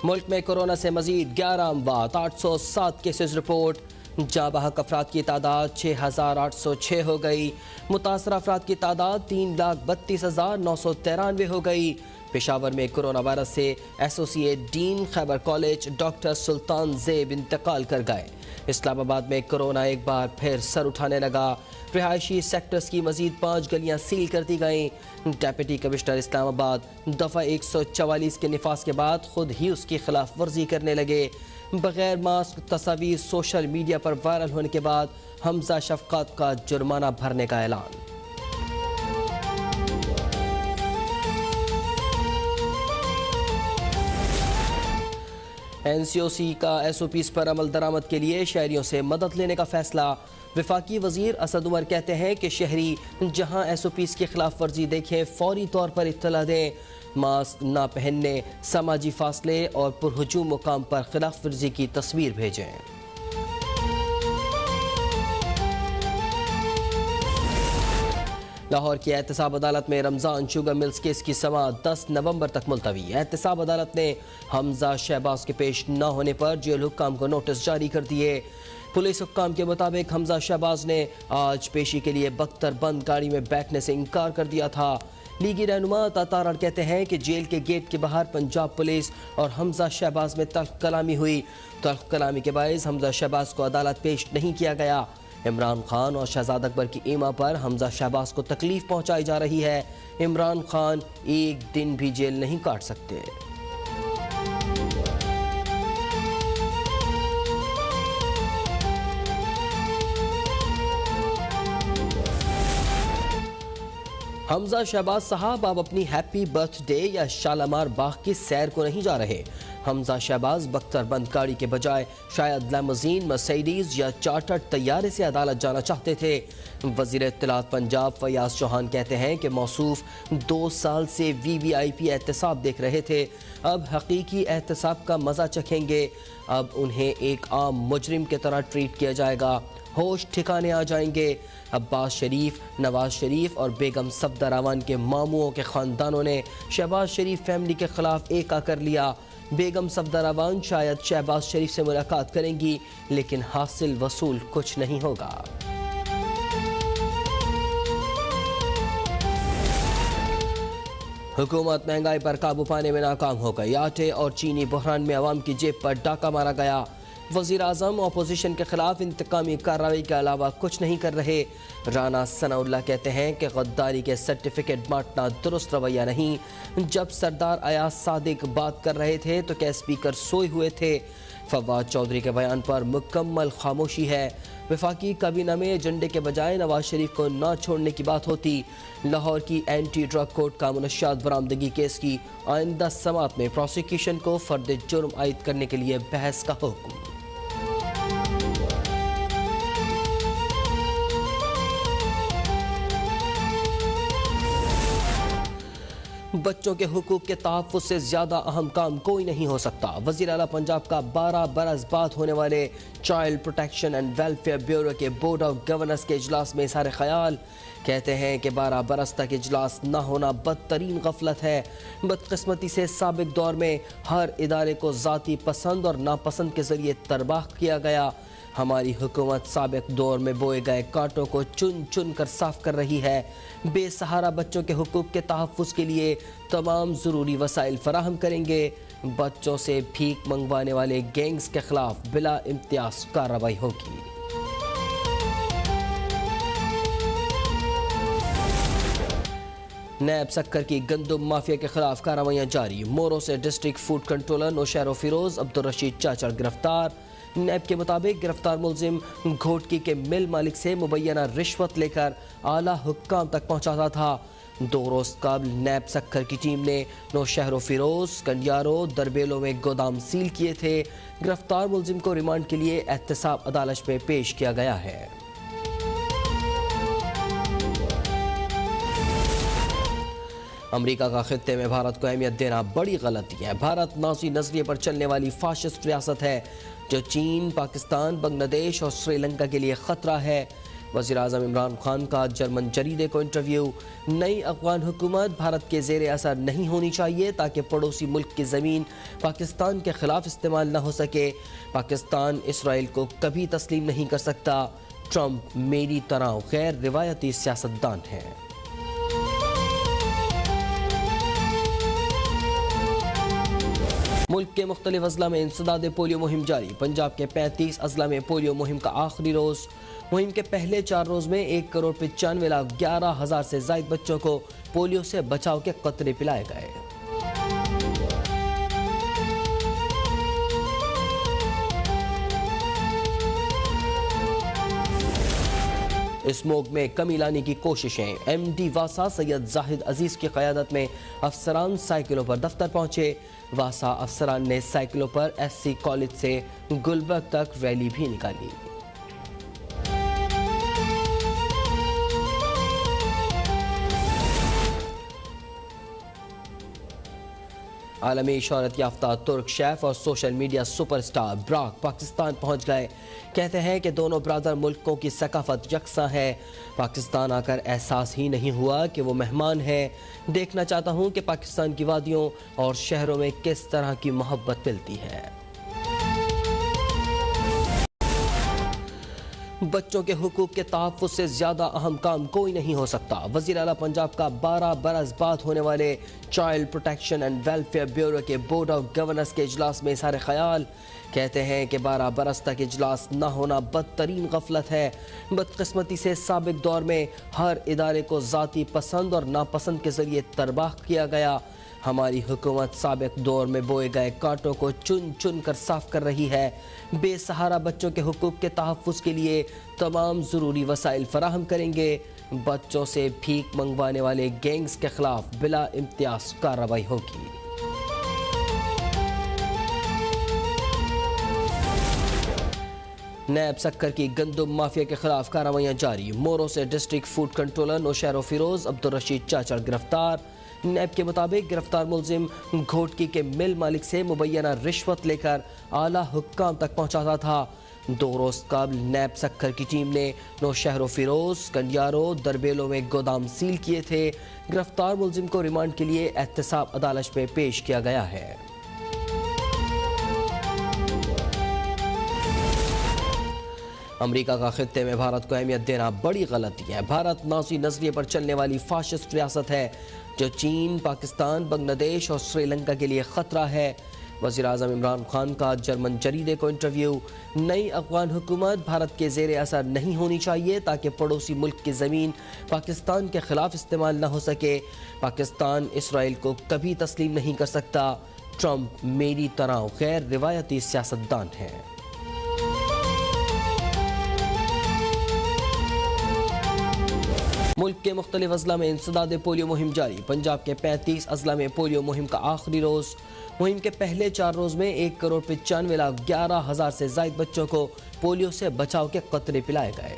मुल्क में कोरोना से मजीद 11 अमवात, 807 केसेज रिपोर्ट। जाँ बहक अफराद की तादाद 6,806 हो गई। मुतासर अफराद की तादाद 3,32,993 हो गई। पेशावर में कोरोना वायरस से associate dean Khyber college doctor Sultan Zeb इंतकाल कर गए। इस्लामाबाद में कोरोना एक बार फिर सर उठाने लगा। रिहायशी सेक्टर्स की मजीद 5 गलियां सील कर दी गईं। डेप्यूटी कमिश्नर इस्लामाबाद दफ़ा 144 के निफास के बाद खुद ही उसकी खिलाफ वर्जी करने लगे। बगैर मास्क तस्वीर सोशल मीडिया पर वायरल होने के बाद हमजा शफकात का जुर्माना भरने का ऐलान। NCOC का SOPs पर अमल दरामद के लिए शहरियों से मदद लेने का फैसला। वफाकी वजीर असद उमर कहते हैं कि शहरी जहां SOPs की खिलाफ वर्जी देखें फौरी तौर पर इत्तला दें। मास्क ना पहनने, समाजी फासले और पुरहुजूम मुकाम पर खिलाफ वर्जी की तस्वीर भेजें। लाहौर की एहतसाब अदालत में रमज़ान शुगर मिल्स केस की समाअत 10 नवंबर तक मुलतवी। एहतसाब अदालत ने हमजा शहबाज के पेश न होने पर जेल हुक्काम को नोटिस जारी कर दिए। पुलिस हुक्काम के मुताबिक हमजा शहबाज ने आज पेशी के लिए बख्तरबंद गाड़ी में बैठने से इनकार कर दिया था। लीगी रहनुमा तातार कहते हैं कि जेल के गेट के बाहर पंजाब पुलिस और हमजा शहबाज में तल्ख कलामी हुई। तल्ख कलामी के बायस हमजा शहबाज को अदालत पेश नहीं किया गया। इमरान खान और शहजाद अकबर की ईमा पर हमजा शहबाज को तकलीफ पहुंचाई जा रही है। इमरान खान एक दिन भी जेल नहीं काट सकते। हमजा शहबाज साहब अब अपनी हैप्पी बर्थडे या शालामार बाग की सैर को नहीं जा रहे। हमजा शहबाज बख्तरबंद गाड़ी के बजाय शायद लैमोजीन, मर्सिडीज या चार्टर्ड तैयारे से अदालत जाना चाहते थे। वज़ीर इत्तलात पंजाब फयाज चौहान कहते हैं कि मौसूफ 2 साल से VVIP एहतसाब देख रहे थे, अब हकीकी एहतसाब का मज़ा चखेंगे। अब उन्हें एक आम मुजरिम की तरह ट्रीट किया जाएगा। होश ठिकाने आ जाएंगे। अब्बास शरीफ, नवाज शरीफ और बेगम सफदरावान के मामुओं के ख़ानदानों ने शहबाज शरीफ फैमिली के ख़िलाफ़ एका कर लिया। बेगम सफदरावान शायद शहबाज शरीफ से मुलाकात करेंगी, लेकिन हासिल वसूल कुछ नहीं होगा। हुकूमत महंगाई पर काबू पाने में नाकाम हो गई। आटे और चीनी बहरान में अवाम की जेब पर डाका मारा गया। वज़ीर आज़म अपोजिशन के खिलाफ इंतकामी कार्रवाई के अलावा कुछ नहीं कर रहे। राना सनाउल्लाह कहते हैं कि गद्दारी के सर्टिफिकेट बांटना दुरुस्त रवैया नहीं। जब सरदार अयाज सादिक बात कर रहे थे तो क्या स्पीकर सोए हुए थे? फवाद चौधरी के बयान पर मुकम्मल खामोशी है। वफाकी काबीना में एजेंडे के बजाय नवाज शरीफ को न छोड़ने की बात होती। लाहौर की एंटी ड्रग कोर्ट का मुनश्शात बरामदगी केस की आइंदा समाअत में प्रोसिक्यूशन को फर्द जुर्म आयद करने के लिए बहस का हुक्म। बच्चों के हुकूक के तहफ़्फ़ुज़ से ज़्यादा अहम काम कोई नहीं हो सकता। वज़ीर आला पंजाब का 12 बरस बाद होने वाले child protection and welfare bureau के बोर्ड ऑफ गवर्नर्स के इजलास में इज़हार ख्याल। कहते हैं कि 12 बरस तक इजलास न होना बदतरीन गफलत है। बदकिस्मती से साबिक दौर में हर इदारे को ज़ाती पसंद और नापसंद के ज़रिए तरबाह किया गया। हमारी हुकूमत साबिक दौर में बोए गए कांटों को चुन चुन कर साफ कर रही है। बेसहारा बच्चों के हुकूक के तहफ़्फ़ुज़ के लिए तमाम ज़रूरी वसाइल फराहम करेंगे। बच्चों से भीख मंगवाने वाले गैंग्स के खिलाफ बिला इम्तियाज़ कार्रवाई होगी। नैब सक्कर की गंदम माफिया के खिलाफ कार्रवाइयाँ जारी। मोरो से district food controller Naushahro Feroze Abdul Rashid Chachar गिरफ्तार। नैब के मुताबिक गिरफ्तार मुलजिम घोटकी के मिल मालिक से मुबैना रिश्वत लेकर आला हुक्काम तक पहुंचाता था। 2 रोज़ कबल नैब सक्कर की टीम ने नौशहर फिरोज, कंडियारो, दरबेलो में गोदाम सील किए थे। गिरफ्तार मुलजिम को रिमांड के लिए एहतसाब अदालत में पेश किया गया है। अमेरिका का खित्ते में भारत को अहमियत देना बड़ी गलती है। भारत नाज़ी नजरिए पर चलने वाली फाशिस्ट रियासत है जो चीन, पाकिस्तान, बांग्लादेश और श्रीलंका के लिए खतरा है। वज़ीर-ए-आज़म इमरान खान का जर्मन जरीदे को इंटरव्यू। नई अफगान हुकूमत भारत के ज़ेरे असर नहीं होनी चाहिए ताकि पड़ोसी मुल्क की ज़मीन पाकिस्तान के खिलाफ इस्तेमाल न हो सके। पाकिस्तान इसराइल को कभी तस्लीम नहीं कर सकता। ट्रंप मेरी तरह गैर रिवायती सियासतदान हैं। मुल्क के मुख्तलिफ अजला में इंसदाद पोलियो मुहिम जारी। पंजाब के 35 अजला में पोलियो मुहिम का आखिरी रोज़। मुहिम के पहले 4 रोज़ में 1,95,11,000 से ज़ायद बच्चों को पोलियो से बचाव के कतरे पिलाए गए। स्मोक में कमी लाने की कोशिशें। MD वासा सैयद जाहिद अजीज की क़यादत में अफसरान साइकिलों पर दफ्तर पहुंचे। वासा अफसरान ने साइकिलों पर SC कॉलेज से गुलबर्ग तक रैली भी निकाली। आलमी शोहरत याफ्ता तुर्क शेफ और social media superstar Barack Pakistan पहुंच गए। कहते हैं कि दोनों ब्रादर मुल्कों की सकाफत यकसा है। पाकिस्तान आकर एहसास ही नहीं हुआ कि वो मेहमान है। देखना चाहता हूं कि पाकिस्तान की वादियों और शहरों में किस तरह की मोहब्बत मिलती है। बच्चों के हुकूक के तहफ़्फ़ुज़ से ज़्यादा अहम काम कोई नहीं हो सकता। वज़ीर आला पंजाब का 12 बरस बाद होने वाले child protection and welfare bureau के बोर्ड ऑफ गवर्नर्स के इजलास में सारे ख्याल। कहते हैं कि 12 बरस तक इजलास न होना बदतरीन गफलत है। बदकिस्मती से साबिक दौर में हर इदारे को ज़ाती पसंद और नापसंद के ज़रिए तरबाह किया गया। हमारी हुकूमत साबिक दौर में बोए गए कांटों को चुन चुन कर साफ कर रही है। बेसहारा बच्चों के हुकूक के तहफ़्फ़ुज़ के लिए तमाम ज़रूरी वसाइल फराहम करेंगे। बच्चों से भीख मंगवाने वाले गैंग्स के खिलाफ बिला इम्तियाज़ कार्रवाई होगी। नैब सक्कर की गंदुम माफिया के खिलाफ कार्रवाइयाँ जारी। मोरो से district food controller Naushahro Feroze Abdul Rashid Chachar गिरफ्तार। नैब के मुताबिक गिरफ्तार मुलजिम घोटकी के मिल मालिक से मुबैना रिश्वत लेकर आला हुक्काम तक पहुंचाता था। 2 रोज़ कबल नैब सक्कर की टीम ने नौशहर फिरोज कंडियारो दरबेलों में गोदाम सील किए थे। गिरफ्तार मुलजिम को रिमांड के लिए एहतसाब अदालत में पेश किया गया है। अमेरिका का खित्ते में भारत को अहमियत देना बड़ी गलती है। भारत नाज़ी नजरिए पर चलने वाली फाशिस्ट रियासत है जो चीन, पाकिस्तान, बांग्लादेश और श्रीलंका के लिए खतरा है। वज़ीर-ए-आज़म इमरान खान का जर्मन जरीदे को इंटरव्यू। नई अफगान हुकूमत भारत के ज़ेरे असर नहीं होनी चाहिए ताकि पड़ोसी मुल्क की ज़मीन पाकिस्तान के खिलाफ इस्तेमाल न हो सके। पाकिस्तान इसराइल को कभी तस्लीम नहीं कर सकता। ट्रंप मेरी तरह गैर रिवायती सियासतदान हैं। मुल्क के मुख्तलिफ अजला में इंसदाद पोलियो मुहिम जारी। पंजाब के 35 अजला में पोलियो मुहिम का आखिरी रोज़। मुहिम के पहले 4 रोज़ में 1,95,11,000 से ज़ायद बच्चों को पोलियो से बचाव के कतरे पिलाए गए।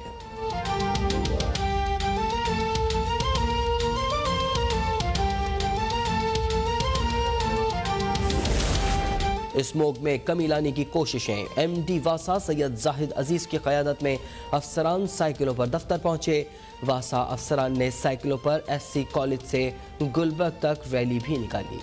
स्मोक में कमी लाने की कोशिशें। MD वासा सैयद जाहिद अजीज की क़यादत में अफसरान साइकिलों पर दफ्तर पहुंचे। वासा अफसरान ने साइकिलों पर SC कॉलेज से गुलबर्ग तक रैली भी निकाली।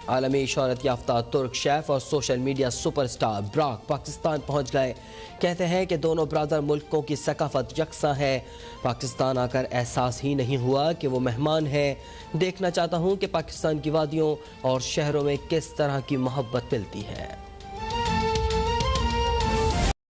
आलमी शोहरत याफ्ता तुर्क शेफ और social media superstar Barack Pakistan पहुंच गए। कहते हैं कि दोनों ब्रादर मुल्कों की सकाफत यकसा है। पाकिस्तान आकर एहसास ही नहीं हुआ कि वो मेहमान है। देखना चाहता हूं कि पाकिस्तान की वादियों और शहरों में किस तरह की मोहब्बत मिलती है।